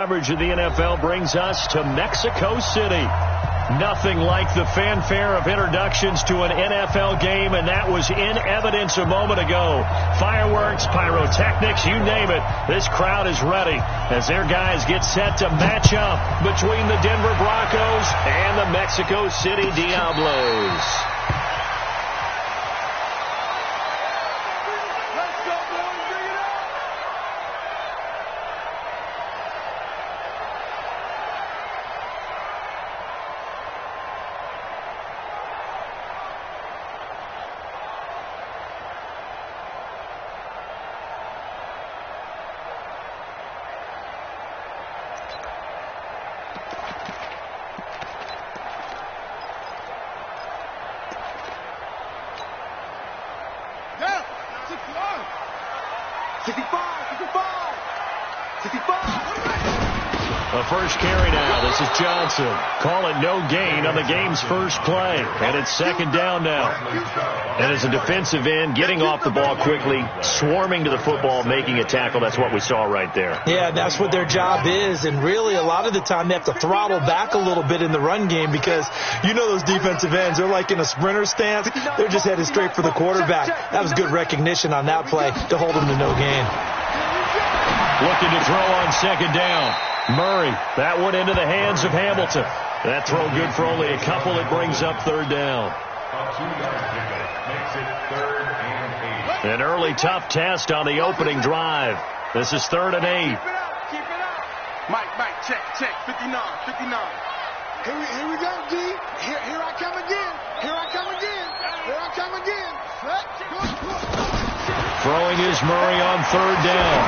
Coverage of the NFL brings us to Mexico City. Nothing like the fanfare of introductions to an NFL game, and that was in evidence a moment ago. Fireworks, pyrotechnics, you name it. This crowd is ready as their guys get set to match up between the Denver Broncos and the Mexico City Diablos. The first carry now. This is Johnson. Call it no gain on the game's first play. And it's second down now. And as a defensive end, getting off the ball quickly, swarming to the football, making a tackle. That's what we saw right there. Yeah, that's what their job is. And really, a lot of the time, they have to throttle back a little bit in the run game because you know those defensive ends, they're like in a sprinter stance. They're just headed straight for the quarterback. That was good recognition on that play to hold them to no gain. Looking to throw on second down. Murray, that one into the hands of Hamilton. That throw good for only a couple. It brings up third down. An early tough test on the opening drive. This is 3rd and 8. Keep it up. Mike, check, 59. Here we go, D. Here I come again. Throwing is Murray on third down.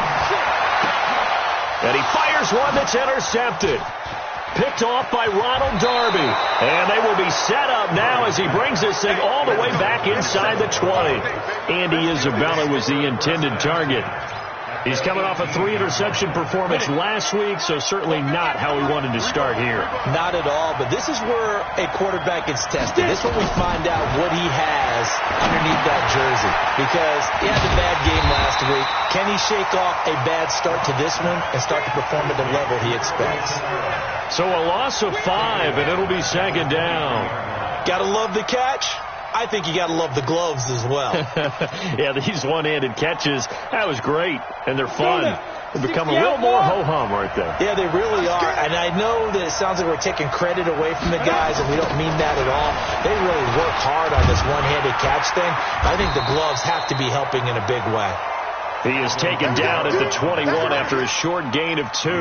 And he fires one that's intercepted. Picked off by Ronald Darby. And they will be set up now as he brings this thing all the way back inside the 20. Andy Isabella was the intended target. He's coming off a 3-interception performance last week, so certainly not how he wanted to start here. Not at all, but this is where a quarterback gets tested. This is when we find out what he has underneath that jersey. Because he had a bad game last week. Can he shake off a bad start to this one and start to perform at the level he expects? So a loss of 5, and it'll be second down. Gotta love the catch. I think you got to love the gloves as well. Yeah, these one-handed catches, that was great, and they're fun. They become a little more ho-hum right there. Yeah, they really are, and I know that it sounds like we're taking credit away from the guys, and we don't mean that at all. They really work hard on this one-handed catch thing. I think the gloves have to be helping in a big way. He is taken down at the 21 after a short gain of 2.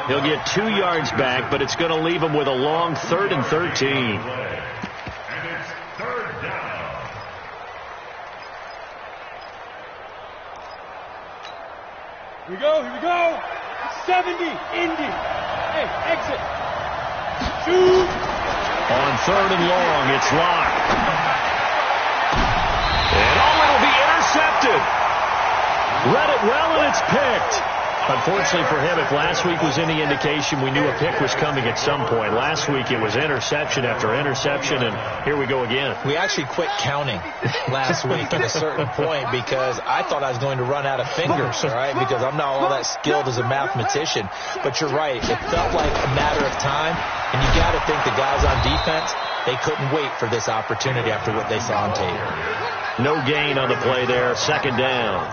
He'll get 2 yards back, but it's going to leave him with a long 3rd and 13. Here we go. 70, Indy. Hey, exit. Shoot. On 3rd and long, it's locked. And it'll be intercepted. Read it well, and it's picked. Unfortunately for him, if last week was any indication, we knew a pick was coming at some point. Last week it was interception after interception, and here we go again. We actually quit counting last week at a certain point because I thought I was going to run out of fingers, all right, because I'm not all that skilled as a mathematician. But you're right. It felt like a matter of time, and you got to think the guys on defense, they couldn't wait for this opportunity after what they saw on tape. No gain on the play there. Second down.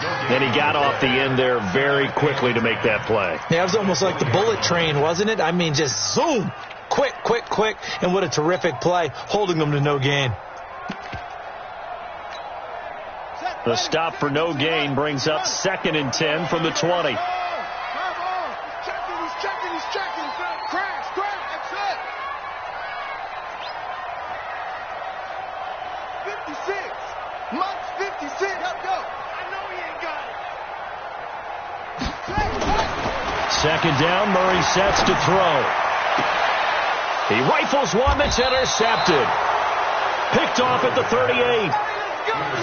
And he got off the end there very quickly to make that play. Yeah, it was almost like the bullet train, wasn't it? I mean, just zoom, quick, and what a terrific play, holding them to no gain. The stop for no gain brings up 2nd and 10 from the 20. He's checking. Crash, that's it. 56. Mike's 56. Go. I know he ain't got it. Second down, Murray sets to throw. He rifles one that's intercepted. Picked off at the 38.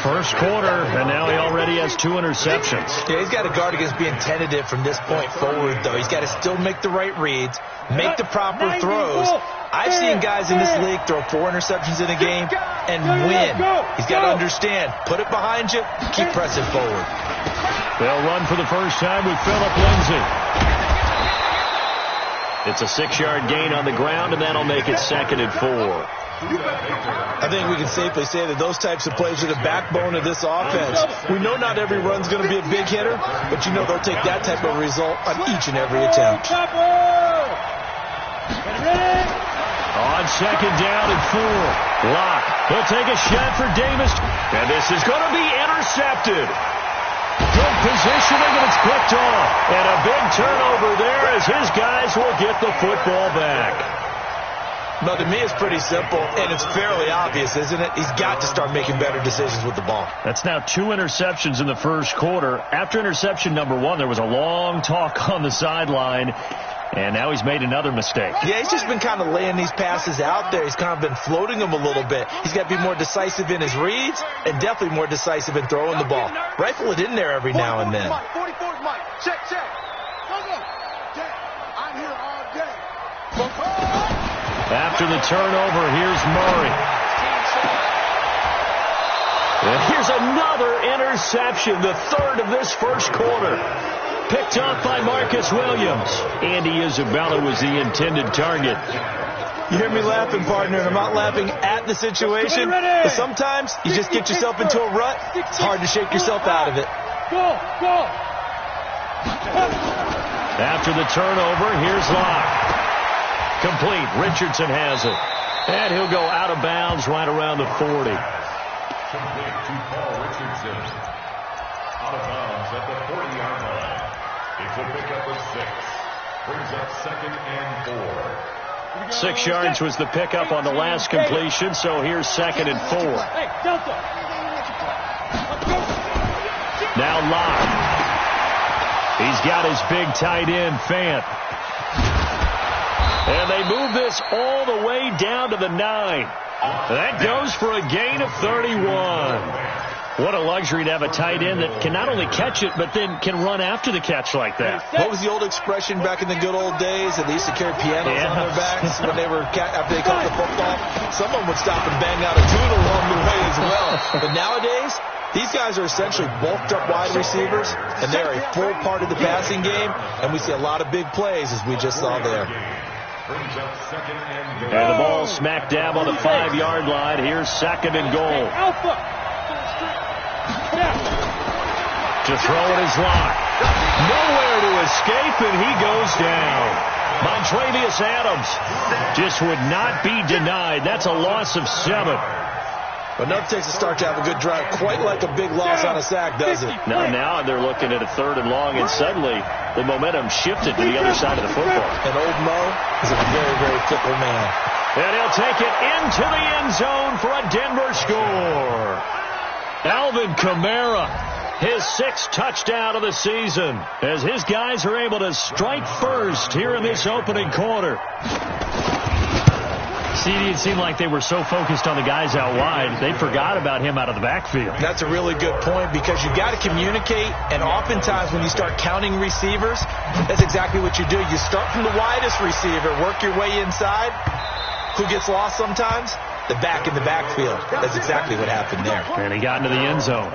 First quarter, and now he already has 2 interceptions. Yeah, he's got to guard against being tentative from this point forward, though. He's got to still make the right reads, make the proper throws. I've seen guys in this league throw 4 interceptions in a game and win. He's got to understand, put it behind you, keep pressing forward. They'll run for the first time with Phillip Lindsay. It's a 6-yard gain on the ground, and that'll make it 2nd and 4. I think we can safely say that those types of plays are the backbone of this offense. We know not every run's going to be a big hitter, but you know they'll take that type of result on each and every attempt. On 2nd down and 4. Locke. He'll take a shot for Davis, and this is going to be intercepted. Good positioning, and it's picked off. And a big turnover there as his guys will get the football back. No, to me, it's pretty simple, and it's fairly obvious, isn't it? He's got to start making better decisions with the ball. That's now 2 interceptions in the first quarter. After interception number 1, there was a long talk on the sideline, and now he's made another mistake. Yeah, he's just been kind of laying these passes out there. He's kind of been floating them a little bit. He's got to be more decisive in his reads and definitely more decisive in throwing the ball. Rifle it in there every now and then. 44's Mike. Check. I'm here all day. After the turnover, here's Murray. And here's another interception, the 3rd of this first quarter. Picked off by Marcus Williams. Andy Isabella was the intended target. You hear me laughing, partner, and I'm not laughing at the situation. But sometimes you just get yourself into a rut. It's hard to shake yourself out of it. Go! After the turnover, here's Locke. Complete. Richardson has it. And he'll go out of bounds right around the 40. Complete to Paul Richardson. Out of bounds at the 40-yard line. It's a pickup of 6. Brings up 2nd and 4. 6 yards was the pickup on the last completion, so here's 2nd and 4. Now Locke. He's got his big tight end, Fant. And they move this all the way down to the 9. That goes for a gain of 31. What a luxury to have a tight end that can not only catch it, but then can run after the catch like that. What was the old expression back in the good old days that they used to carry pianos on their backs when they were after they caught the football? Someone would stop and bang out a tune along the way as well. But nowadays, these guys are essentially bulked up wide receivers, and they're a full part of the passing game, and we see a lot of big plays as we just saw there. And the ball smack dab on the 5-yard line. Here's 2nd and goal. To throw it is Locke. Nowhere to escape, and he goes down. Montravius Adams just would not be denied. That's a loss of 7. But enough takes a start to have a good drive. Quite like a big loss on a sack, does it? Now they're looking at a 3rd and long, and suddenly the momentum shifted to the other side of the football. And old Mo is a very, very fickle man. And he'll take it into the end zone for a Denver score. Alvin Kamara, his 6th touchdown of the season, as his guys are able to strike first here in this opening quarter. CD, it seemed like they were so focused on the guys out wide, they forgot about him out of the backfield. That's a really good point because you got to communicate, and oftentimes when you start counting receivers, that's exactly what you do. You start from the widest receiver, work your way inside. Who gets lost sometimes? The back in the backfield. That's exactly what happened there. And he got into the end zone.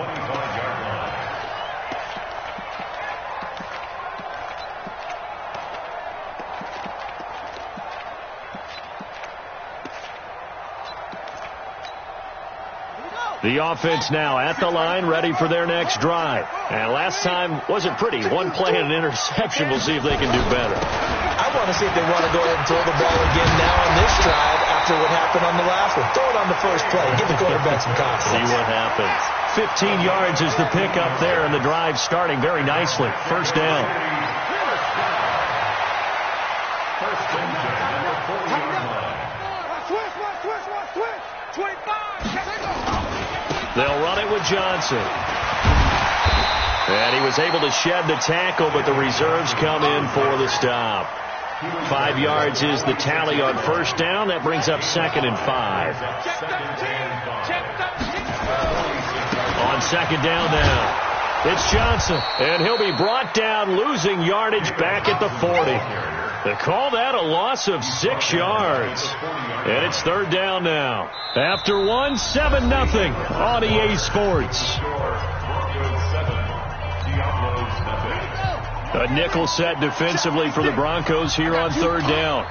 The offense now at the line, ready for their next drive. And last time wasn't pretty. 1 play and an interception. We'll see if they can do better. I want to see if they want to go ahead and throw the ball again now on this drive after what happened on the last one. Throw it on the first play. Give the quarterback some confidence. See what happens. 15 yards is the pickup there, and the drive starting very nicely. First down. They'll run it with Johnson. And he was able to shed the tackle, but the reserves come in for the stop. 5 yards is the tally on first down. That brings up 2nd and 5. On 2nd down now, it's Johnson. And he'll be brought down, losing yardage back at the 40. They call that a loss of 6 yards. And it's 3rd down now. After 1, 7-0 on EA Sports. A nickel set defensively for the Broncos here on third down.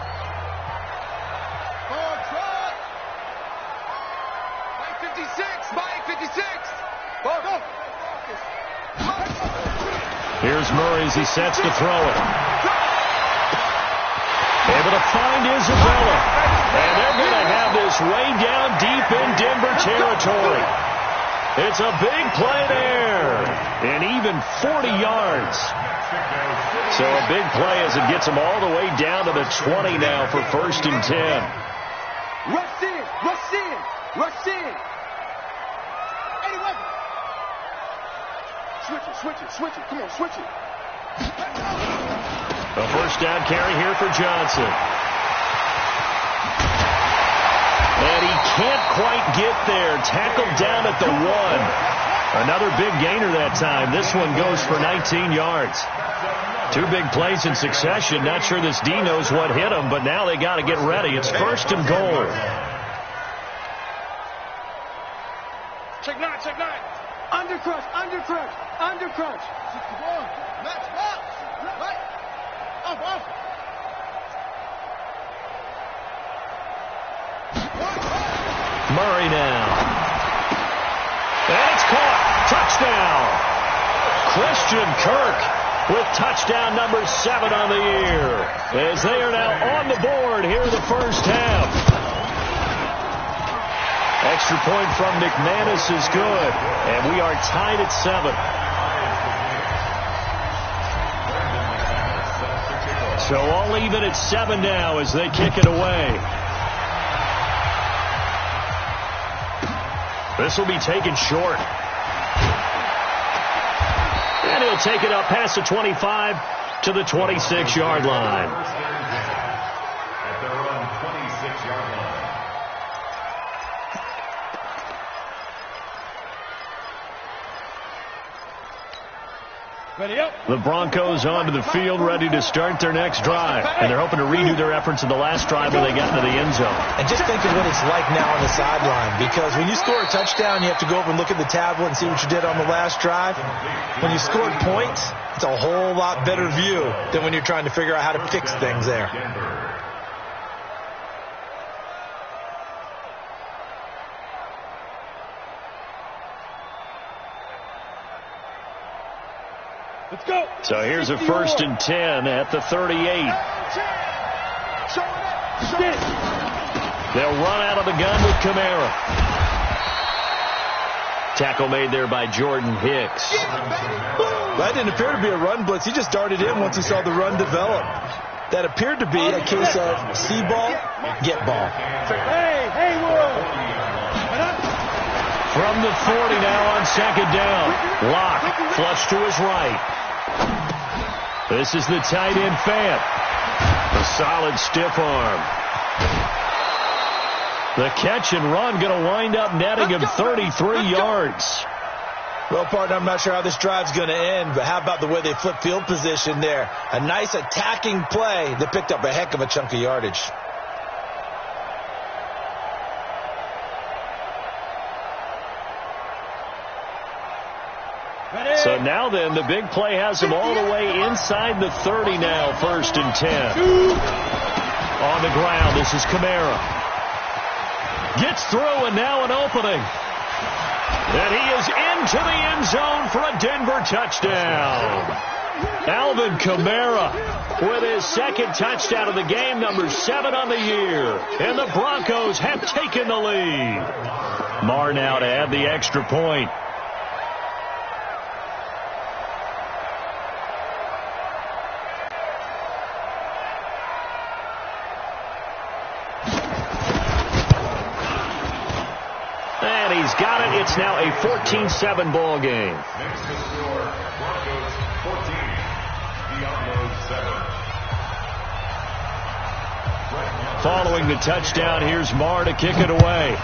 Here's Murray as he sets to throw it. Able to find Isabella. And they're going to have this way down deep in Denver territory. It's a big play there. And even 40 yards. So a big play as it gets them all the way down to the 20 now for 1st and 10. Rush in, rush in, rush in. Switch it. Come on, switch it. A first down carry here for Johnson. And he can't quite get there. Tackled down at the 1. Another big gainer that time. This one goes for 19 yards. 2 big plays in succession. Not sure this D knows what hit him, but now they got to get ready. It's 1st and goal. Check 9. Undercrush. Come on. Left. Right. Off. Murray now. And it's caught. Touchdown. Christian Kirk with touchdown number 7 on the year. As they are now on the board here in the first half. Extra point from McManus is good. And we are tied at 7. So all even at 7 now as they kick it away. This will be taken short. And he'll take it up past the 25 to the 26-yard line. At their own 26-yard line. Ready up. The Broncos onto the field, ready to start their next drive. And they're hoping to redo their efforts in the last drive where they got into the end zone. And just think of what it's like now on the sideline. Because when you score a touchdown, you have to go over and look at the tablet and see what you did on the last drive. When you scored points, it's a whole lot better view than when you're trying to figure out how to fix things there. Let's go. So here's a 1st and 10 at the 38. They'll run out of the gun with Kamara. Tackle made there by Jordan Hicks. That didn't appear to be a run blitz. He just darted in once he saw the run develop. That appeared to be a case of see ball, get ball. Hey, Will. From the 40 now on 2nd down. Locke flush to his right. This is the tight end Fant. A solid stiff arm. The catch and run going to wind up netting him 33 yards. Well, partner, I'm not sure how this drive's going to end, but how about the way they flip field position there? A nice attacking play that picked up a heck of a chunk of yardage. So now then, the big play has him all the way inside the 30 now, 1st and 10. On the ground, this is Kamara. Gets through and now an opening. And he is into the end zone for a Denver touchdown. Alvin Kamara with his 2nd touchdown of the game, number 7 on the year. And the Broncos have taken the lead. Marr now to add the extra point. He's got it. It's now a 14-7 ball game. Next to score, Broncos 14, Diablos 7. Following the touchdown, here's Marr to kick it away.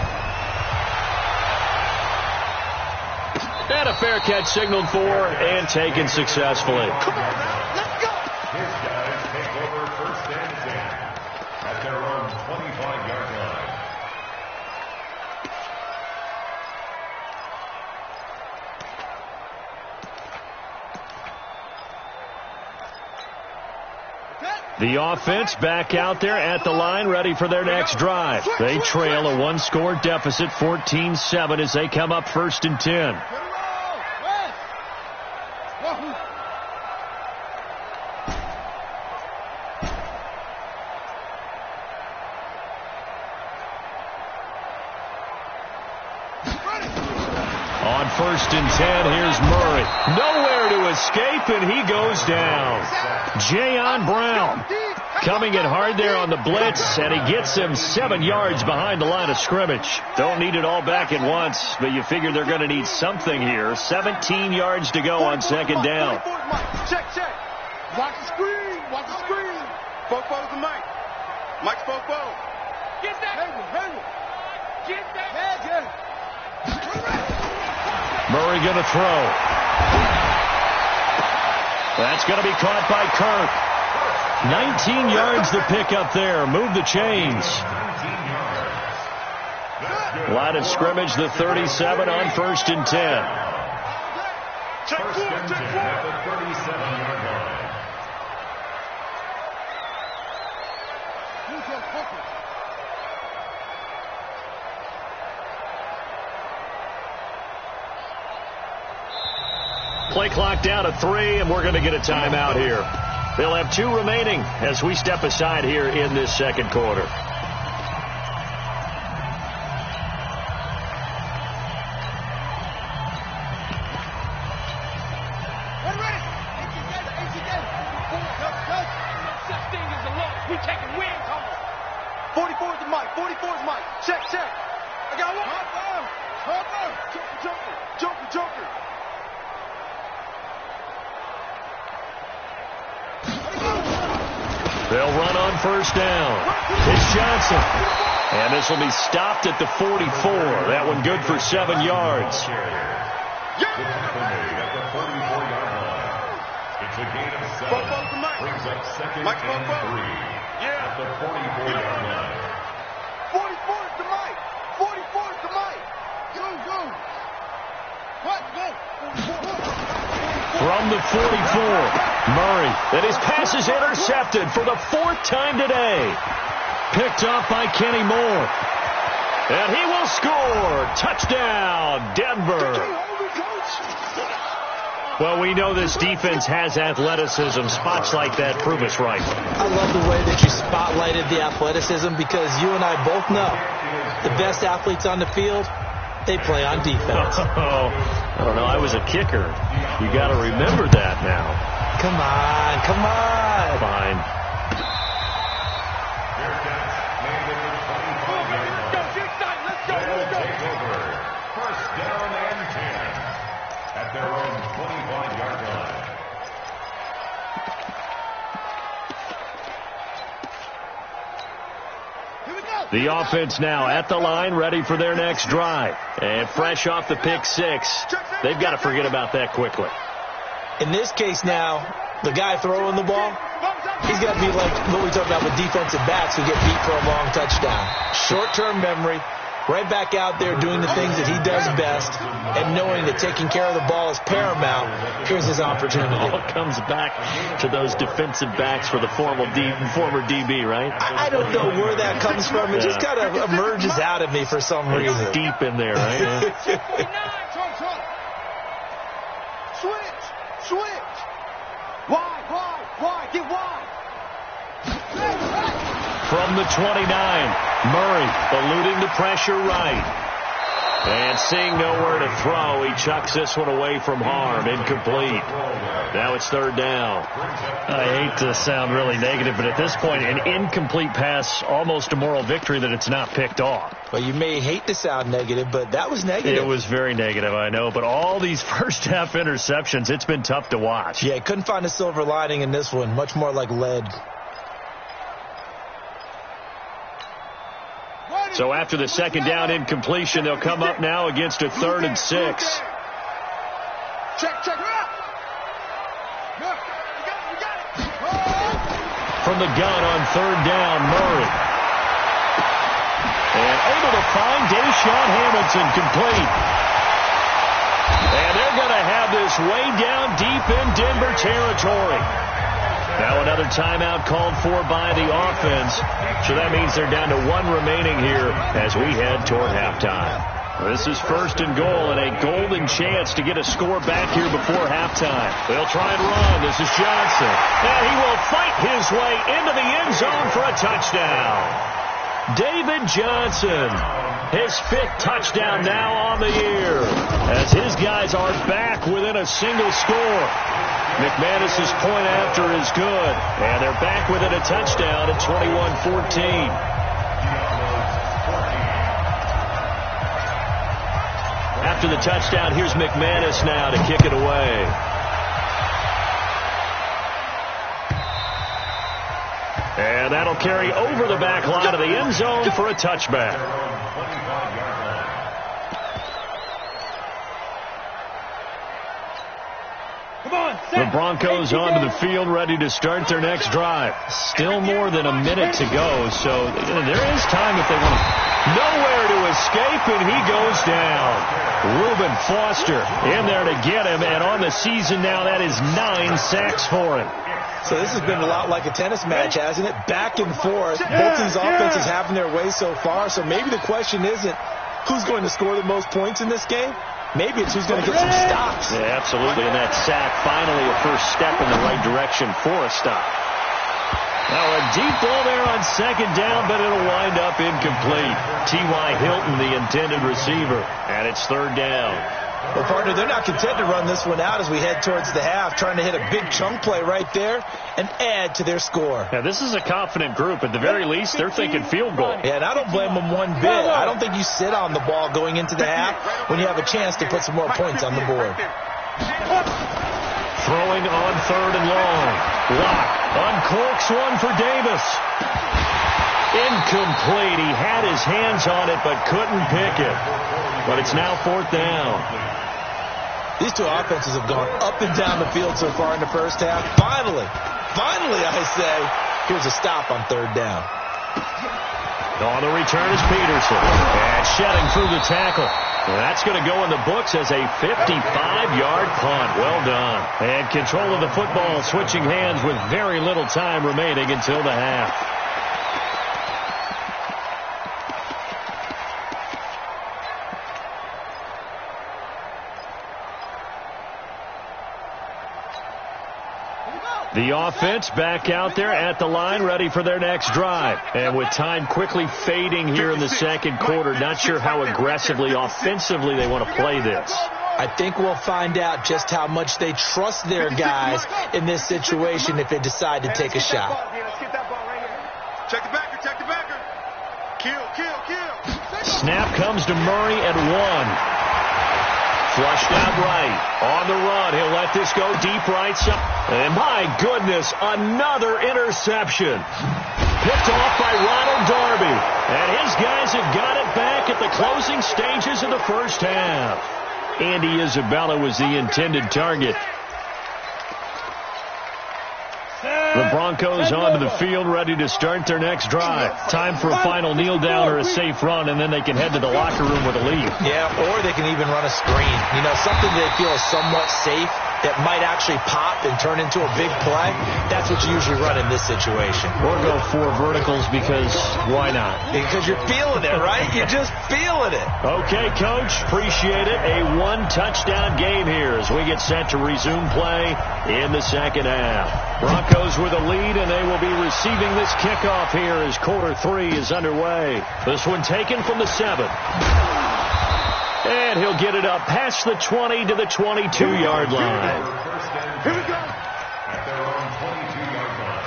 And a fair catch signaled for and taken successfully. Come on now, let's go. His guys take over 1st and 10 at their own 25-yard line. The offense back out there at the line, ready for their next drive. They trail a one-score deficit, 14-7, as they come up 1st and 10. On 1st and 10, here's Murray. Nowhere to escape, and he goes down. Jayon Brown coming in hard there on the blitz, and he gets him 7 yards behind the line of scrimmage. Don't need it all back at once, but you figure they're going to need something here. 17 yards to go on 2nd down. Check. Watch the screen. Fofo the mic. Mike's Fofo. Get that. Hayward. Get that. Murray going to throw. That's going to be caught by Kirk. 19 yards to pick up there. Move the chains. Line of scrimmage, the 37 on 1st and 10. Check 4. At the 37-yard line. Play clock down to 3, and we're going to get a timeout here. They'll have 2 remaining as we step aside here in this 2nd quarter. We taking win calls. 44 is the mic. 44 is mic. Check. I got one. Joker. They'll run on 1st down. It's Johnson. And this will be stopped at the 44. That one good for 7 yards. The tackle made at the 44-yard line. It's a gain of 7. Brings up 2nd and 3. At the 44-yard line. 44 is the mic. 44 is the mic. Go. What? Go. From the 44, Murray. And his pass is intercepted for the 4th time today. Picked off by Kenny Moore. And he will score. Touchdown, Denver. Well, we know this defense has athleticism. Spots like that prove us right. I love the way that you spotlighted the athleticism, because you and I both know the best athletes on the field, they play on defense. Oh, I don't know. I was a kicker. You got to remember that now. Come on. Fine. Let's take over. 1st down and 10 at their own 25-yard line. The offense now at the line, ready for their next drive. And fresh off the pick 6. They've got to forget about that quickly. In this case now, the guy throwing the ball, he's got to be like what we talk about with defensive backs who get beat for a long touchdown. Short-term memory, right back out there doing the things that he does best, and knowing that taking care of the ball is paramount. Here's his opportunity. It all comes back to those defensive backs for the former DB, right? I don't know where that comes from. It just kind of emerges out of me for some reason. It's deep in there, right? Yeah. Switch. Wide. Get wide. From the 29, Murray eluding the pressure right. And seeing nowhere to throw, he chucks this one away from harm. Incomplete. Now it's 3rd down. I hate to sound really negative, but at this point, an incomplete pass, almost a moral victory that it's not picked off. Well, you may hate to sound negative, but that was negative. It was very negative, I know. But all these first-half interceptions, it's been tough to watch. Yeah, couldn't find a silver lining in this one. Much more like lead. So after the 2nd down incompletion, they'll come up now against a 3rd and 6. Check. From the gun on 3rd down, Murray. And able to find Deshaun Hamilton complete. And they're going to have this way down deep in Denver territory. Now another timeout called for by the offense. So that means they're down to 1 remaining here as we head toward halftime. This is 1st and goal and a golden chance to get a score back here before halftime. They'll try and run. This is Johnson. And he will fight his way into the end zone for a touchdown. David Johnson, his 5th touchdown now on the year, as his guys are back within a single score. McManus's point after is good, and they're back within a touchdown at 21-14. After the touchdown, here's McManus now to kick it away. And that'll carry over the back line of the end zone for a touchback. The Broncos onto the field ready to start their next drive. Still more than a minute to go, so there is time if they want to. Nowhere to escape, and he goes down. Reuben Foster in there to get him, and on the season now, that is 9 sacks for him. So this has been a lot like a tennis match, hasn't it? Back and forth. Both these offenses having their way so far, so maybe the question isn't who's going to score the most points in this game. Maybe it's who's going to get some stops. Yeah, absolutely, and that sack finally a first step in the right direction for a stop. Now a deep ball there on 2nd down, but it'll wind up incomplete. T.Y. Hilton, the intended receiver, and it's 3rd down. Well, partner, they're not content to run this one out as we head towards the half, trying to hit a big chunk play right there and add to their score. Yeah, this is a confident group. At the very least, they're thinking field goal. Yeah, and I don't blame them one bit. I don't think you sit on the ball going into the half when you have a chance to put some more points on the board. Throwing on 3rd and long. Lock uncorks one for Davis. Incomplete. He had his hands on it but couldn't pick it. But it's now 4th down. These two offenses have gone up and down the field so far in the first half. Finally, I say, here's a stop on 3rd down. On the return is Peterson. And shedding through the tackle. That's going to go in the books as a 55-yard punt. Well done. And control of the football switching hands with very little time remaining until the half. The offense back out there at the line, ready for their next drive. And with time quickly fading here in the 2nd quarter, not sure how aggressively, offensively they want to play this. I think we'll find out just how much they trust their guys in this situation if they decide to take a shot. Check the backer, check the backer. Kill. Snap comes to Murray at 1. Flushed out right. On the run. He'll let this go deep right side. And my goodness, another interception. Picked off by Ronald Darby. And his guys have got it back at the closing stages of the first half. Andy Isabella was the intended target. The Broncos onto the field ready to start their next drive. Time for a final kneel down or a safe run, and then they can head to the locker room with a lead. Yeah, or they can even run a screen. You know, something they feel is somewhat safe that might actually pop and turn into a big play. That's what you usually run in this situation. Or go 4 verticals because why not? Because you're feeling it, right? You're just feeling it. Okay, Coach. Appreciate it. A 1-touchdown game here as we get set to resume play in the 2nd half. Broncos with a lead, and they will be receiving this kickoff here as quarter 3 is underway. This one taken from the 7. And he'll get it up past the 20 to the 22-yard line. Here we go. At their own 22-yard line.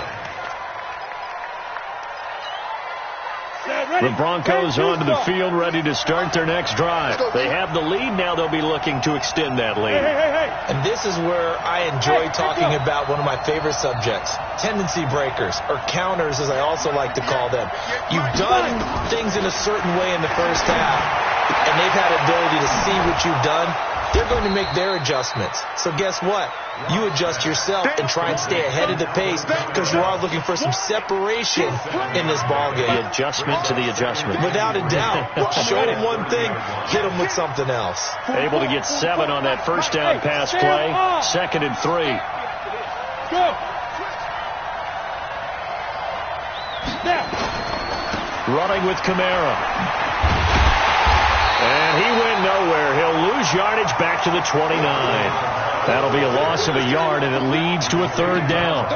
The Broncos onto the field ready to start their next drive. They have the lead. Now they'll be looking to extend that lead. And this is where I enjoy talking about one of my favorite subjects, tendency breakers, or counters as I also like to call them. You've done things in a certain way in the first half, and they've had ability to see what you've done. They're going to make their adjustments. So guess what? You adjust yourself and try and stay ahead of the pace because you are looking for some separation in this ball game. The adjustment to the adjustment. Without a doubt. Show them one thing, hit them with something else. Able to get 7 on that first down pass play. 2nd and 3. Go. running with Kamara. And he went nowhere. He'll lose yardage back to the 29. That'll be a loss of a yard, and it leads to a third down.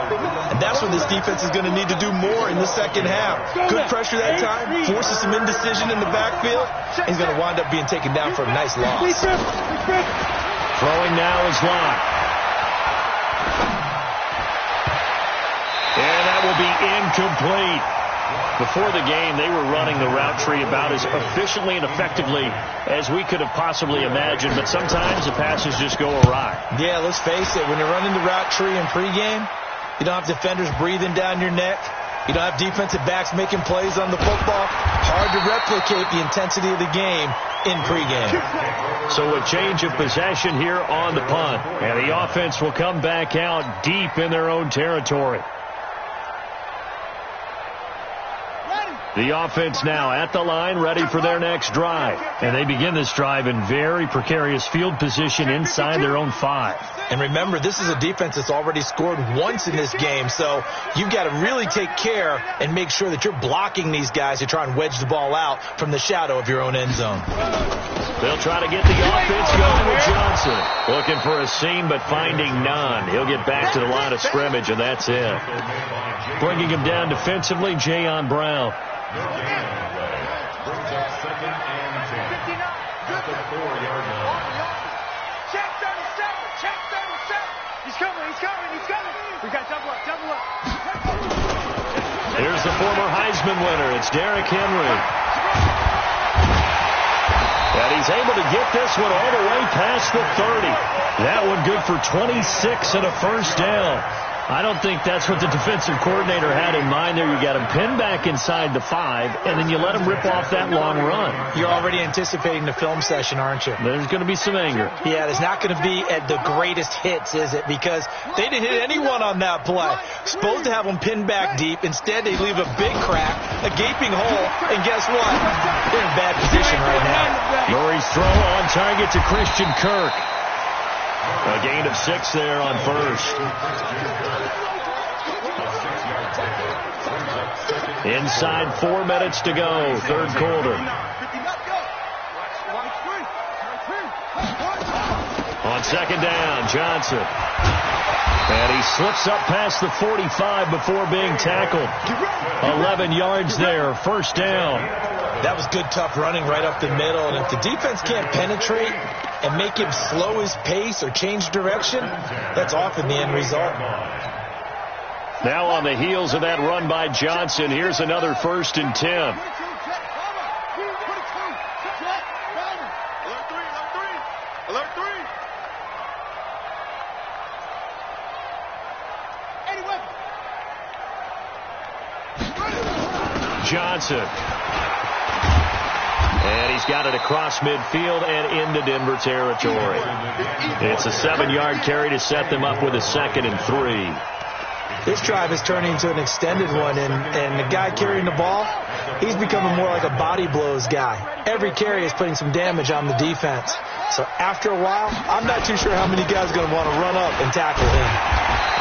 And that's what this defense is going to need to do more in the second half. Good pressure that time, forces some indecision in the backfield. He's going to wind up being taken down for a nice loss. Throwing now is Locke. And that will be incomplete. Before the game, they were running the route tree about as efficiently and effectively as we could have possibly imagined, but sometimes the passes just go awry. Yeah, let's face it. When you're running the route tree in pregame, you don't have defenders breathing down your neck. You don't have defensive backs making plays on the football. Hard to replicate the intensity of the game in pregame. So a change of possession here on the punt, and the offense will come back out deep in their own territory. The offense now at the line, ready for their next drive. And they begin this drive in very precarious field position inside their own 5. And remember, this is a defense that's already scored once in this game, so you've got to really take care and make sure that you're blocking these guys to try and wedge the ball out from the shadow of your own end zone. They'll try to get the offense going with Johnson. Looking for a seam, but finding none. He'll get back to the line of scrimmage, and that's it. Bringing him down defensively, Jayon Brown. No gain on the play. Brings up second and 10. At the 4-yard line. Check 37. Check 37. He's coming. We got double up. Here's the former Heisman winner. It's Derrick Henry. And he's able to get this one all the way past the 30. That one good for 26 and a first down. I don't think that's what the defensive coordinator had in mind there. You got him pinned back inside the 5, and then you let him rip off that long run. You're already anticipating the film session, aren't you? There's going to be some anger. Yeah, it's not going to be at the greatest hits, is it? Because they didn't hit anyone on that play. Supposed to have them pinned back deep. Instead, they leave a big crack, a gaping hole, and guess what? They're in bad position right now. Murray's throw on target to Christian Kirk. A gain of 6 there on first. Inside 4 minutes to go, third quarter. On second down, Johnson. And he slips up past the 45 before being tackled. 11 yards there, first down. That was good, tough running right up the middle. And if the defense can't penetrate and make him slow his pace or change direction, that's often the end result. Now on the heels of that run by Johnson, here's another 1st and 10. Johnson. And he's got it across midfield and into Denver territory. It's a 7-yard carry to set them up with a 2nd and 3. This drive is turning into an extended one, and the guy carrying the ball, he's becoming more like a body blows guy. Every carry is putting some damage on the defense. So after a while, I'm not too sure how many guys are going to want to run up and tackle him.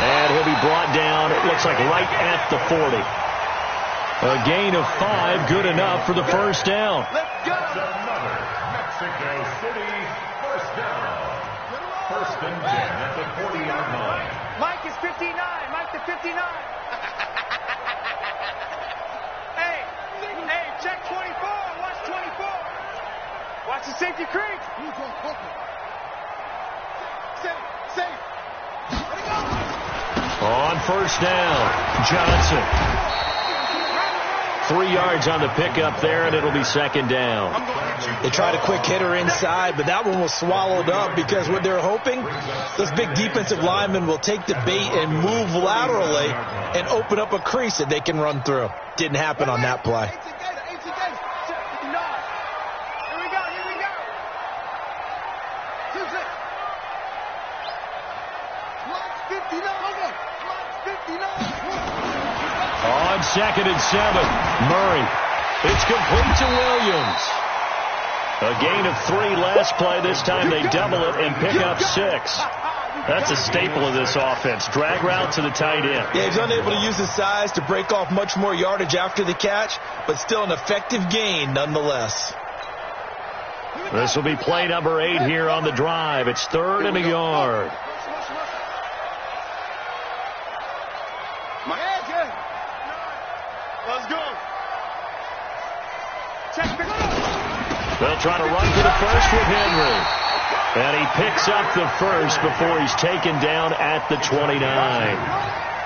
And he'll be brought down, it looks like right at the 40. A gain of 5, good enough for the first down. That's another Mexico City first down. 1st and 10 at the 40-yard line. Mike is 59. Mike the 59. Hey, check 24. Watch 24. Watch the safety creep. Safe. On first down, Johnson. 3 yards on the pickup there, and it'll be 2nd down. They tried a quick hitter inside, but that one was swallowed up because what they're hoping, those big defensive linemen will take the bait and move laterally and open up a crease that they can run through. Didn't happen on that play. On 2nd and 7, Murray. It's complete to Williams. A gain of 3 last play. This time they double it and pick up 6. That's a staple of this offense. Drag route to the tight end. Yeah, he's unable to use his size to break off much more yardage after the catch, but still an effective gain nonetheless. This will be play number 8 here on the drive. It's 3rd and a yard. Let's go. They'll try to run for the first with Henry. And he picks up the first before he's taken down at the 29.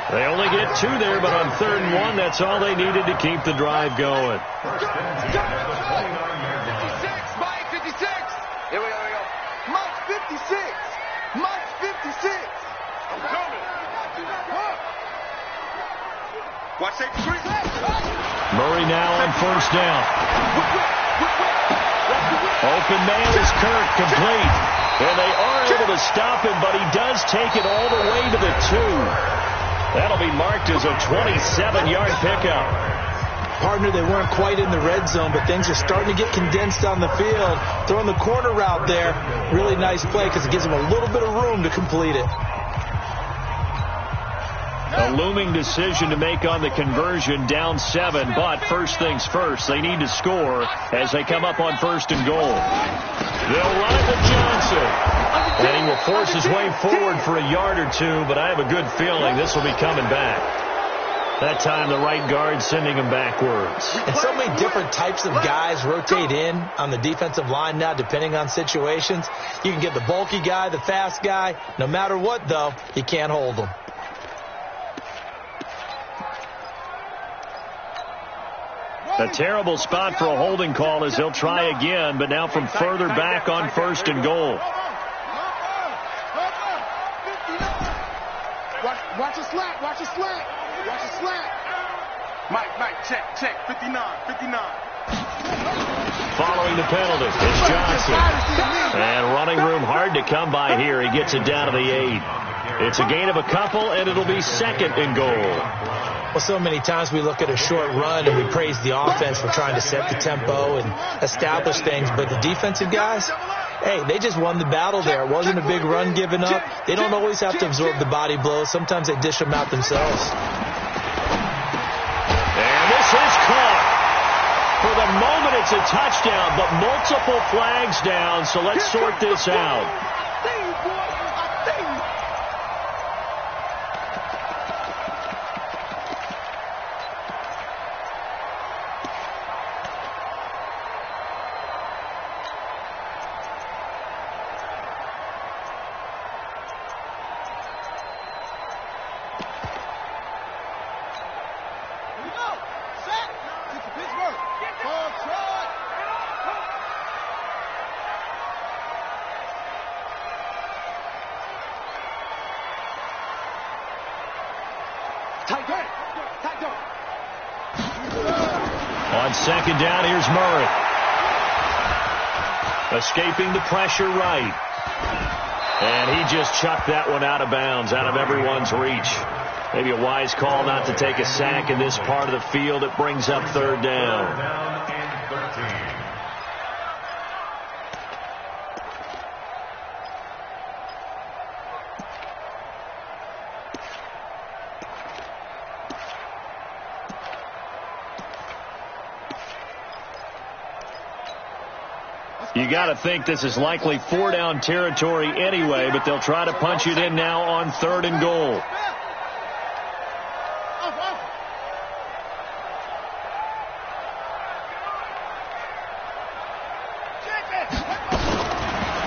They only get 2 there, but on 3rd and 1, that's all they needed to keep the drive going. 56, Mike, 56. Here we go. Mike, 56. Mike, 56. I'm coming. Watch that street. Murray now on 1st down. Open man is Kirk, complete. And they are able to stop him, but he does take it all the way to the 2. That'll be marked as a 27-yard pickup. Partner, they weren't quite in the red zone, but things are starting to get condensed on the field. Throwing the corner route there, really nice play because it gives them a little bit of room to complete it. A looming decision to make on the conversion, down 7, but first things first, they need to score as they come up on 1st and goal. They'll run it with Johnson, and he will force his way forward for a yard or 2, but I have a good feeling this will be coming back. That time the right guard sending him backwards. And so many different types of guys rotate in on the defensive line now depending on situations. You can get the bulky guy, the fast guy. No matter what, though, you can't hold them. A terrible spot for a holding call as he'll try again, but now from further back on 1st and goal. Watch a slant. Watch a slant. Mike, check. 59. Following the penalty, it's Johnson. And running room hard to come by here. He gets it down to the 8. It's a gain of a couple, and it'll be 2nd and goal. Well, so many times we look at a short run and we praise the offense for trying to set the tempo and establish things, but the defensive guys, hey, they just won the battle there. It wasn't a big run given up. They don't always have to absorb the body blows. Sometimes they dish them out themselves. And this is caught. For the moment, it's a touchdown, but multiple flags down, so let's sort this out. On 2nd down, here's Murray. Escaping the pressure right. And he just chucked that one out of bounds, out of everyone's reach. Maybe a wise call not to take a sack in this part of the field. It brings up 3rd down. You got to think this is likely 4-down territory anyway, but they'll try to punch it in now on 3rd and goal.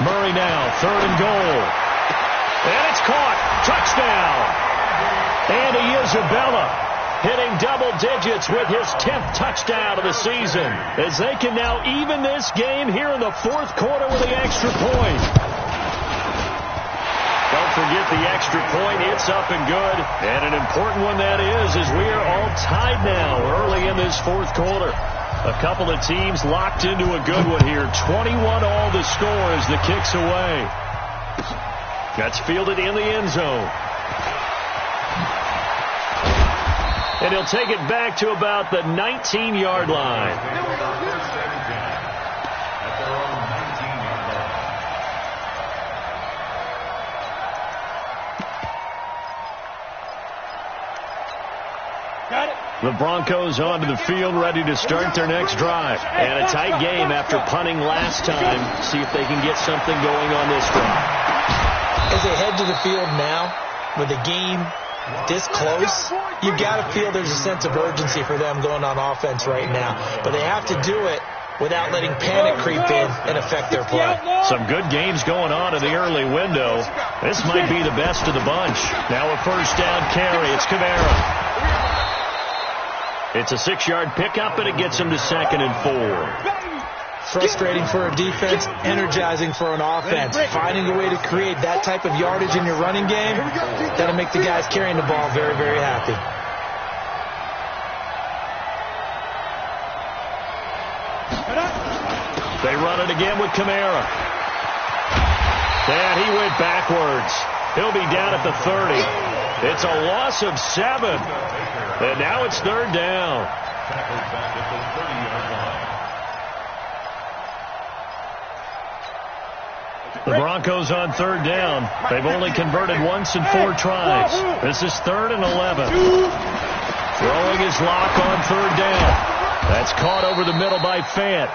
Murray now, 3rd and goal. And it's caught. Touchdown. Andy Isabella hitting double digits with his 10th touchdown of the season, as they can now even this game here in the 4th quarter with the extra point. Don't forget the extra point. It's up and good, and an important one that is, as we are all tied now early in this 4th quarter. A couple of teams locked into a good one here. 21 all the score as the kick's away. That's fielded in the end zone. And he'll take it back to about the 19-yard line. The Broncos onto the field, ready to start their next drive. And a tight game after punting last time. See if they can get something going on this drive. As they head to the field now, with the game this close, you've got to feel there's a sense of urgency for them going on offense right now. But they have to do it without letting panic creep in and affect their play. Some good games going on in the early window. This might be the best of the bunch. Now a first down carry. It's Kamara. It's a 6-yard pickup, and it gets him to 2nd and 4. Frustrating for a defense, energizing for an offense. Finding a way to create that type of yardage in your running game, that'll make the guys carrying the ball very, very happy. They run it again with Kamara. And he went backwards. He'll be down at the 30. It's a loss of 7. And now it's 3rd down. The Broncos on 3rd down. They've only converted once in 4 tries. This is 3rd and 11. Throwing his lock on 3rd down. That's caught over the middle by Fant.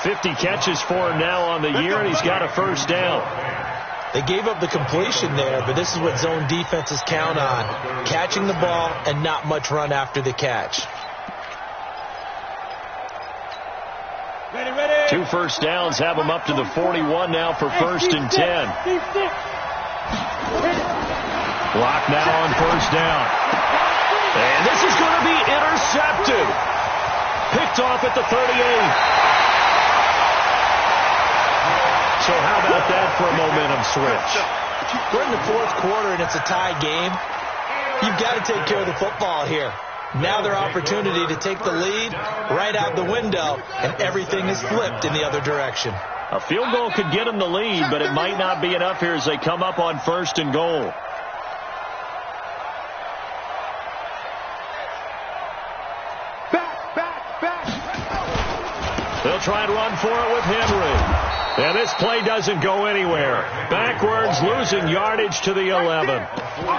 50 catches for him now on the year, and he's got a first down. They gave up the completion there, but this is what zone defenses count on. Catching the ball and not much run after the catch. Ready. 2 first downs have him up to the 41 now for 1st and 10. Block now on 1st down. And this is going to be intercepted. Picked off at the 38. So how about that for a momentum switch? We're in the 4th quarter and it's a tie game. You've got to take care of the football here. Now their opportunity to take the lead right out the window, and everything is flipped in the other direction. A field goal could get them the lead, but it might not be enough here as they come up on 1st and goal. Back. They'll try and run for it with Henry. And this play doesn't go anywhere. Backwards, losing yardage to the 11.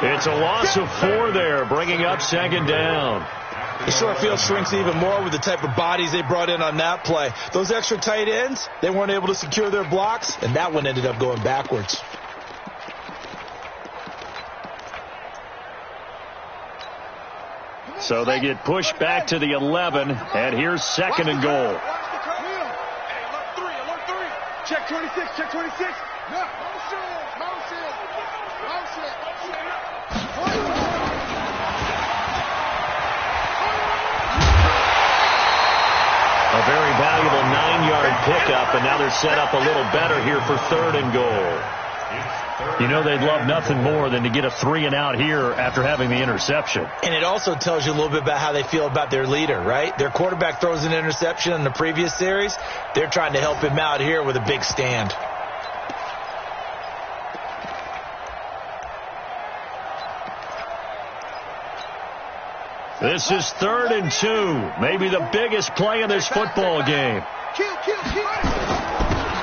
It's a loss of 4 there, bringing up 2nd down. The short field shrinks even more with the type of bodies they brought in on that play. Those extra tight ends, they weren't able to secure their blocks, and that one ended up going backwards. So they get pushed back to the 11, and here's 2nd and goal. Check 26. No. Motion. A very valuable 9-yard pickup, and now they're set up a little better here for 3rd and goal. You know they'd love nothing more than to get a 3-and-out here after having the interception. And it also tells you a little bit about how they feel about their leader, right? Their quarterback throws an interception in the previous series. They're trying to help him out here with a big stand. This is 3rd and 2. Maybe the biggest play in this football game.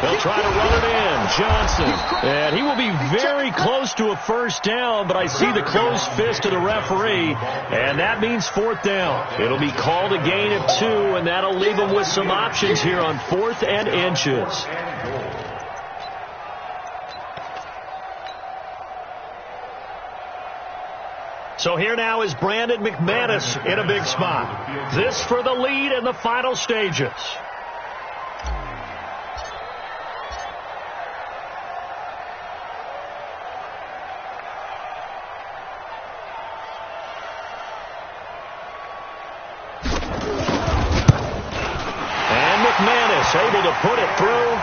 They'll try to run it in. Johnson. And he will be very close to a first down, but I see the closed fist of the referee, and that means 4th down. It'll be called a gain of 2, and that'll leave them with some options here on 4th and inches. So here now is Brandon McManus in a big spot. This for the lead in the final stages. And McManus able to put it through.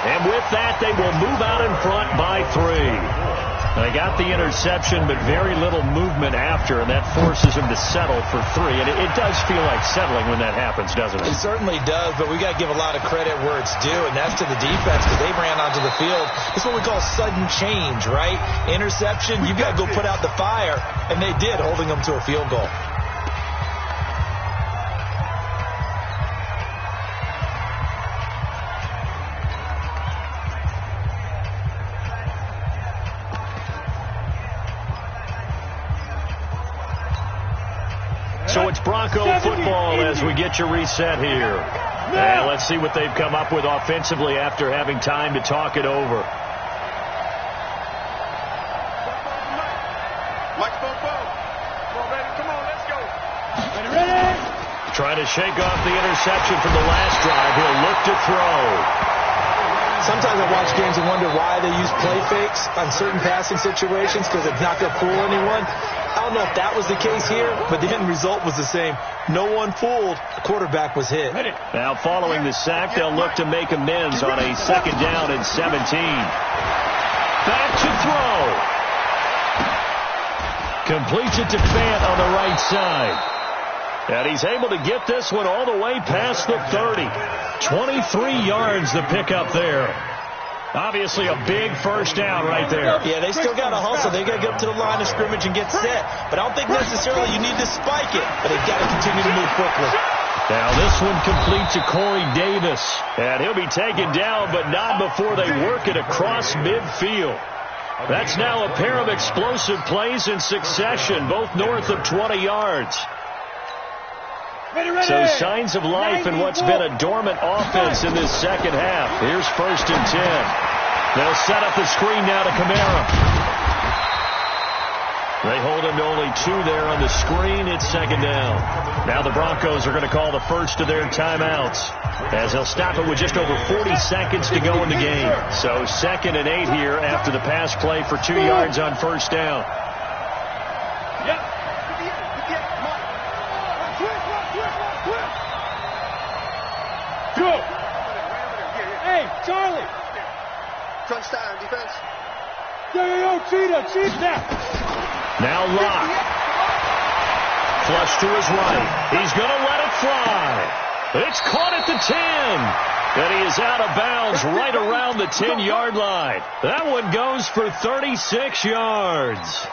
And with that, they will move out in front by 3. They got the interception, but very little movement after, and that forces them to settle for 3. And it does feel like settling when that happens, doesn't it? It certainly does, but we got to give a lot of credit where it's due, and that's to the defense because they ran onto the field. It's what we call sudden change, right? Interception, you got to go put out the fire, and they did, holding them to a field goal. So a it's Bronco football as we get you reset here. And let's see what they've come up with offensively after having time to talk it over. Watch Bobo. Come on, baby. Come on, let's go. Ready? Trying to shake off the interception from the last drive. He'll look to throw. Sometimes I watch games and wonder why they use play fakes on certain passing situations because it's not going to fool anyone. I don't know if that was the case here, but the end result was the same. No one fooled. The quarterback was hit. Now following the sack, they'll look to make amends on a 2nd down and 17. Back to throw. Completes it to Fant on the right side. And he's able to get this one all the way past the 30. 23 yards the pickup there. Obviously a big first down right there. Yeah, they still got to hustle. They got to get up to the line of scrimmage and get set. But I don't think necessarily you need to spike it. But they've got to continue to move quickly. Now this one complete to Corey Davis. And he'll be taken down, but not before they work it across midfield. That's now a pair of explosive plays in succession, both north of 20 yards. So signs of life in what's been a dormant offense in this second half. Here's 1st and 10. They'll set up the screen now to Kamara. They hold him to only 2 there on the screen. It's 2nd down. Now the Broncos are going to call the first of their timeouts as they'll stop it with just over 40 seconds to go in the game. So 2nd and 8 here after the pass play for 2 yards on 1st down. Go! Hey, Charlie! Crunch time, defense. Yo, Cheetah! Now Locke. Flush to his right. He's going to let it fly. It's caught at the 10. And he is out of bounds right around the 10-yard line. That one goes for 36 yards.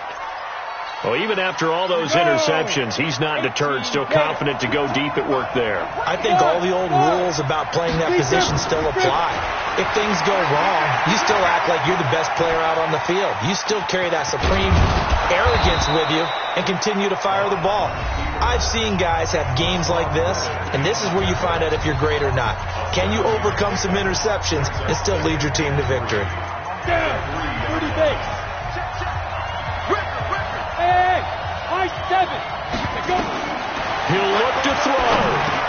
Well, even after all those interceptions, he's not deterred, still confident to go deep at work there. I think all the old rules about playing that position still apply. If things go wrong, you still act like you're the best player out on the field. You still carry that supreme arrogance with you and continue to fire the ball. I've seen guys have games like this, and this is where you find out if you're great or not. Can you overcome some interceptions and still lead your team to victory? Down! 30 base! Hey! High 7! Go! He'll look to throw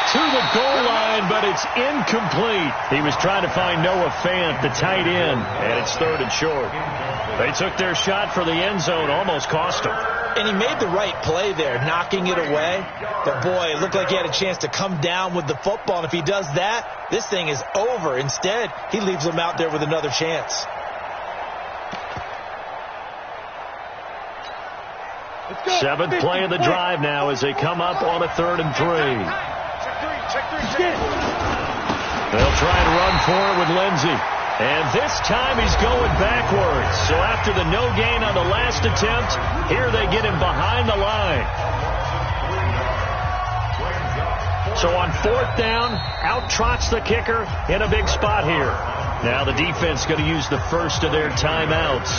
to the goal line, but it's incomplete. He was trying to find Noah Fant, the tight end, and it's 3rd and short. They took their shot for the end zone, almost cost him. And he made the right play there, knocking it away. But, boy, it looked like he had a chance to come down with the football. And if he does that, this thing is over. Instead, he leaves them out there with another chance. 7th play of the drive now as they come up on a 3rd and 3. They'll try and run for it with Lindsey. And this time he's going backwards. So after the no gain on the last attempt, here they get him behind the line. So on 4th down, out trots the kicker in a big spot here. Now the defense going to use the first of their timeouts.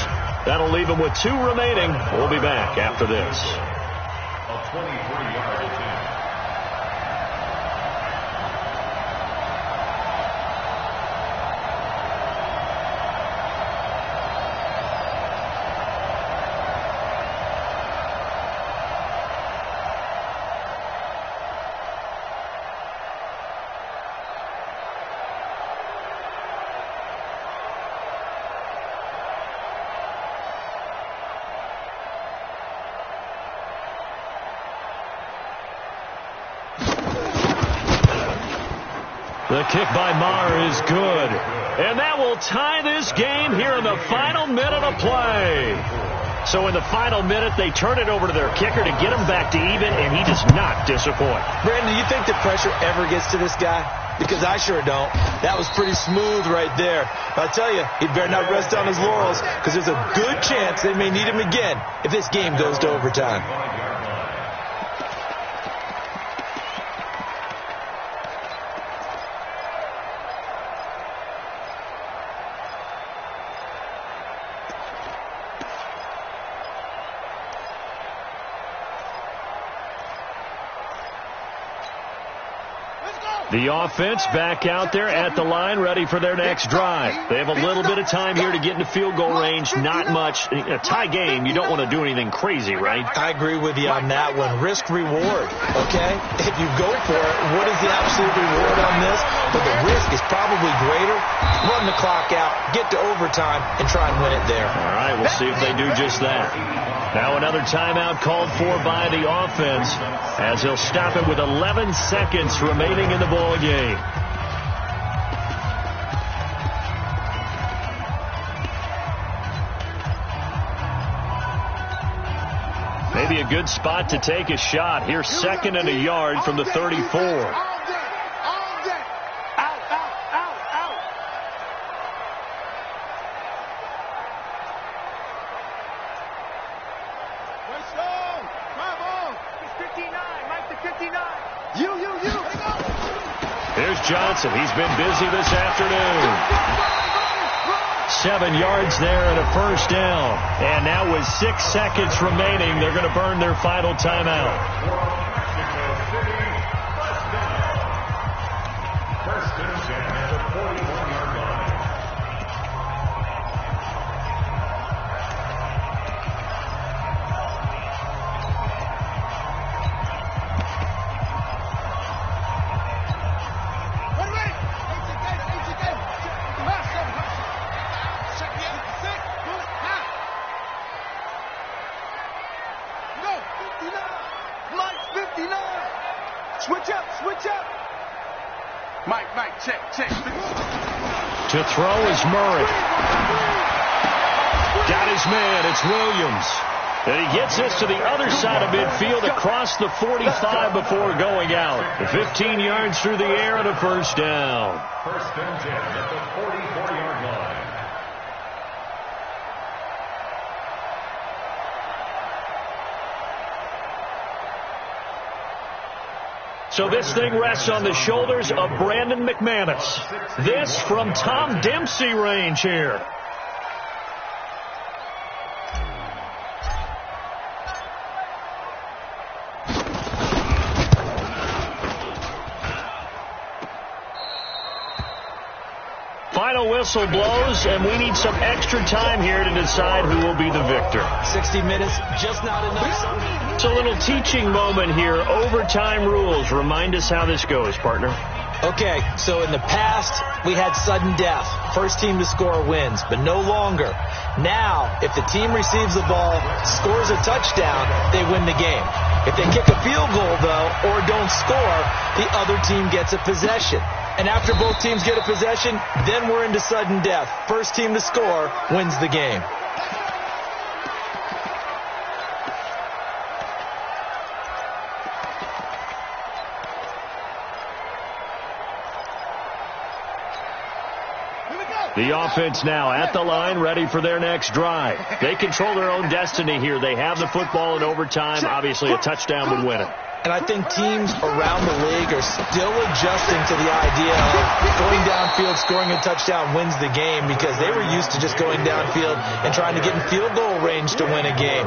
That'll leave them with 2 remaining. We'll be back after this. A 23-yard attempt. The kick by Maher is good. And that will tie this game here in the final minute of play. So in the final minute, they turn it over to their kicker to get him back to even, and he does not disappoint. Brandon, do you think the pressure ever gets to this guy? Because I sure don't. That was pretty smooth right there. But I tell you, he better not rest on his laurels, because there's a good chance they may need him again if this game goes to overtime. The offense back out there at the line, ready for their next drive. They have a little bit of time here to get into field goal range. Not much. A tie game, you don't want to do anything crazy, right? I agree with you on that one. Risk reward, okay? If you go for it, what is the absolute reward on this? But the risk is probably greater. Run the clock out, get to overtime, and try and win it there. All right, we'll see if they do just that. Now another timeout called for by the offense as he'll stop it with 11 seconds remaining in the ball game. Maybe a good spot to take a shot. Here's 2nd and a yard from the 34. Here's Johnson. He's been busy this afternoon. 7 yards there and a first down. And now with 6 seconds remaining, they're going to burn their final timeout. First and 10 at the 41-yard line. To throw is Murray. Got his man. It's Williams. And he gets this to the other side of midfield across the 45 before going out. 15 yards through the air and a first down. First and 10 at the 44-yard line. So this thing rests on the shoulders of Brandon McManus. This from Tom Dempsey range here. Final whistle blows, and we need some extra time here to decide who will be the victor. 60 minutes, just not enough. It's a little teaching moment here. Overtime rules. Remind us how this goes, partner. Okay, so in the past, we had sudden death. First team to score wins, but no longer. Now, if the team receives the ball, scores a touchdown, they win the game. If they kick a field goal, though, or don't score, the other team gets a possession. And after both teams get a possession, then we're into sudden death. First team to score wins the game. The offense now at the line, ready for their next drive. They control their own destiny here. They have the football in overtime. Obviously, a touchdown would win it. And I think teams around the league are still adjusting to the idea of going downfield, scoring a touchdown wins the game, because they were used to just going downfield and trying to get in field goal range to win a game.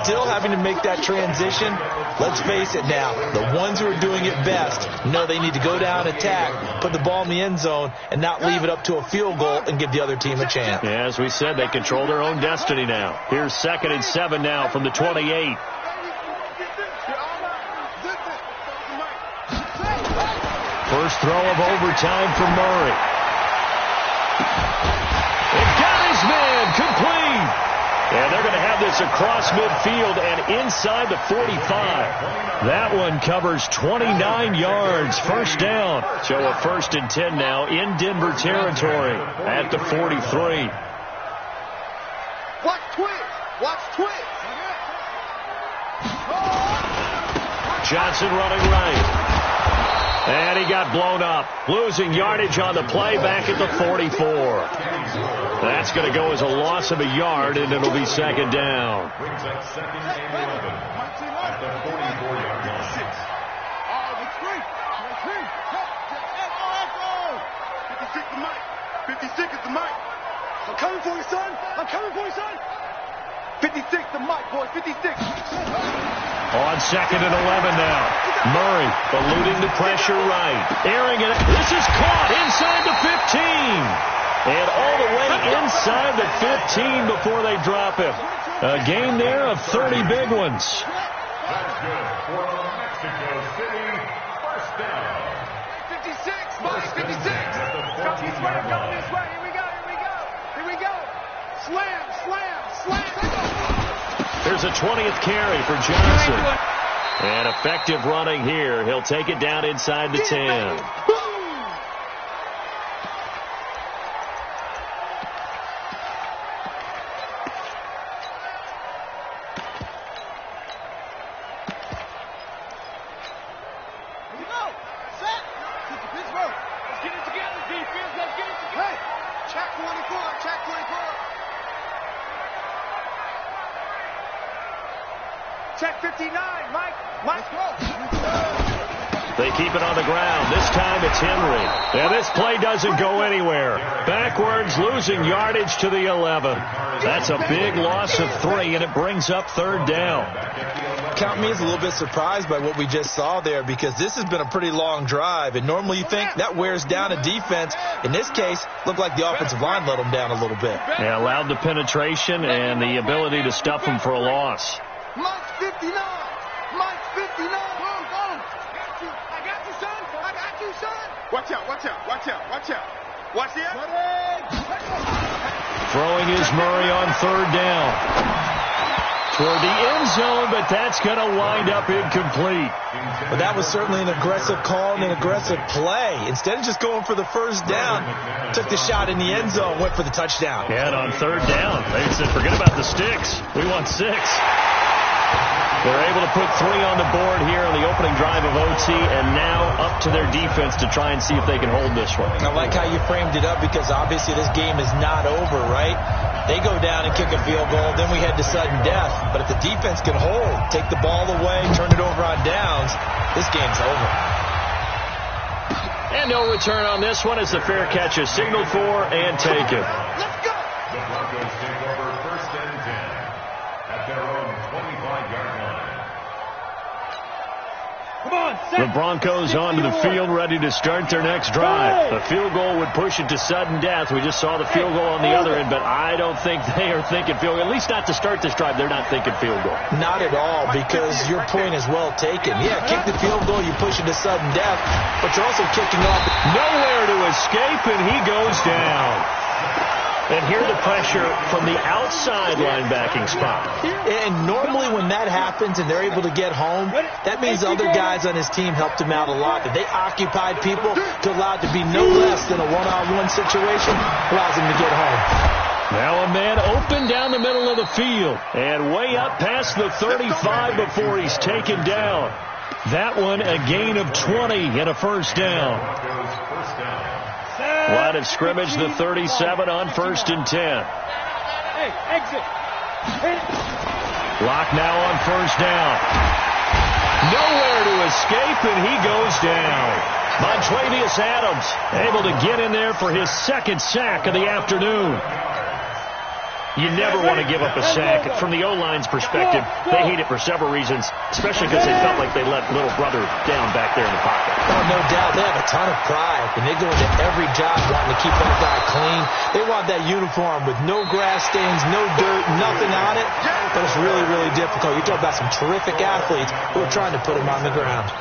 Still having to make that transition. Let's face it now, the ones who are doing it best know they need to go down, attack, put the ball in the end zone, and not leave it up to a field goal and give the other team a chance. Yeah, as we said, they control their own destiny now. Here's 2nd and 7 now from the 28. First throw of overtime for Murray. It got his man complete. And they're going to have this across midfield and inside the 45. That one covers 29 yards. First down. So a 1st and 10 now in Denver territory at the 43. Watch twist. Watch twist. Johnson running right. And he got blown up. Losing yardage on the play back at the 44. That's going to go as a loss of a yard, and it'll be 2nd down. Brings up 2nd and 11 at the 44-yard line. 56 the mic. 56 is the mic. I'm coming for you, son. I'm coming for you, son. 56 the mic, boys. 56. On 2nd and 11 now. Murray carry. Eluding the pressure right. Airing it. This is caught inside the 15. And all the way inside the 15 before they drop him. A gain there of 30 big ones. That's good for Mexico City. First down. 56, Mike, 56. Come this way, come this way. Here we go, here we go. Here we go. Slam, slam, slam. There's a 20th carry for Johnson. And effective running here. He'll take it down inside the 10. Check 59, Mike. Mike. They keep it on the ground. This time it's Henry. And this play doesn't go anywhere. Backwards, losing yardage to the 11. That's a big loss of 3, and it brings up third down. Count me as a little bit surprised by what we just saw there, because this has been a pretty long drive, and normally you think that wears down a defense. In this case, looked like the offensive line let them down a little bit. Yeah, allowed the penetration and the ability to stuff them for a loss. Mike's 59. Mike's 59. Go. I got you, son. I got you, son. Watch out, watch out, watch out, watch out. Watch out. Throwing is Murray on third down. Toward the end zone, but that's going to wind up incomplete. But that was certainly an aggressive call and an aggressive play. Instead of just going for the first down, took the shot in the end zone, went for the touchdown. Yeah, and on third down, they said, forget about the sticks. We want 6. They're able to put 3 on the board here on the opening drive of OT, and now up to their defense to try and see if they can hold this one. I like how you framed it up, because obviously this game is not over, right? They go down and kick a field goal, then we head to sudden death. But if the defense can hold, take the ball away, turn it over on downs, this game's over. And no return on this one as the fair catch is signaled for and taken. Let's go. The Broncos take over first and 10 at their own 25-yard line. The Broncos onto the field, ready to start their next drive. A field goal would push it to sudden death. We just saw the field goal on the other end, but I don't think they are thinking field goal. At least not to start this drive. They're not thinking field goal. Not at all, because your point is well taken. Yeah, kick the field goal, you push it to sudden death, but you're also kicking off. Nowhere to escape, and he goes down. And here the pressure from the outside linebacking spot. And normally when that happens and they're able to get home, that means other guys on his team helped him out a lot. That they occupied people to allow it to be no less than a one-on-one situation, allows him to get home. Now a man open down the middle of the field and way up past the 35 before he's taken down. That one a gain of 20 and a first down. Line of scrimmage, the 37 on first and 10. Hey, exit. Lock now on first down. Nowhere to escape, and he goes down. Montravius Adams able to get in there for his second sack of the afternoon. You never want to give up a sack. From the O-line's perspective, they hate it for several reasons, especially because they felt like they let little brother down back there in the pocket. Oh, no doubt. They have a ton of pride, and they go into every job wanting to keep that guy clean. They want that uniform with no grass stains, no dirt, nothing on it. But it's really, really difficult. You talk about some terrific athletes who are trying to put him on the ground.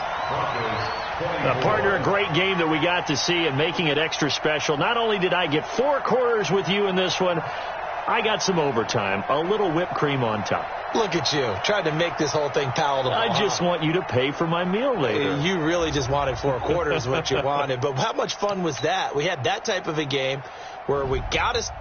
Partner, a great game that we got to see and making it extra special. Not only did I get 4 quarters with you in this one, I got some overtime, a little whipped cream on top. Look at you, trying to make this whole thing palatable. I just want you to pay for my meal later. You really just wanted 4 quarters what you wanted. But how much fun was that? We had that type of a game where we got us